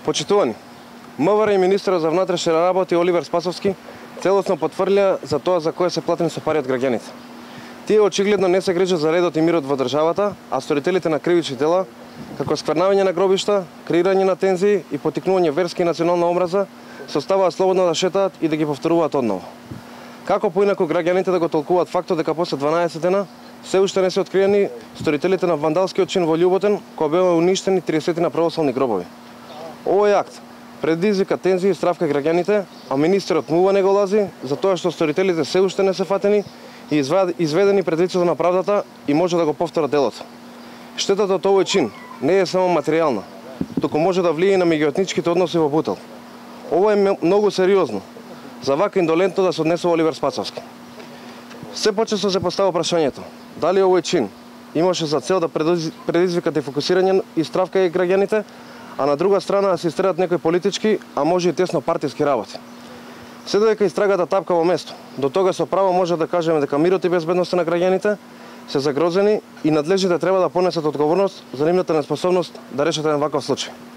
Почитувани, МВР и министерот за внатрешни работи Оливер Спасовски целосно потврдија за тоа за кое се платени со пари од граѓаните. Тие очигледно не се грижат за редот и мирот во државата, а сторителите на кривични дела, како сквернавање на гробишта, креирање на тензии и поттикнување верски и национална омраза, се оставаат слободно да шетаат и да ги повторуваат одново. Како поинаку граѓаните да го толкуваат фактот дека после 12 дена се уште не се откриени сторителите на вандалскиот чин во Љуботен, кои беа уништени 30 на православни гробови. Овој акт предизвика тензии и страв кај граѓаните, а министерот мува не го лази за тоа што сторителите се уште не се фатени и изведени пред лицето на правдата и може да го повторат делото. Штетата од овој чин не е само материјална, туку може да влијае на меѓуетничките односи во Бутел. Ова е многу сериозно за вака индолентно да се однесува Оливер Спасовски. Се почесто се поставува прашањето дали овој чин имаше за цел да предизвика дефокусирање и страв кај граѓаните, а на друга страна да се истерат некои политички, а може и тесно партиски работи. Се додека истрагата тапка во место, до тога со право може да кажеме дека мирот и безбедноста на граѓаните се загрозени и надлежните треба да понесат одговорност за нивната неспособност да решат еден ваков случај.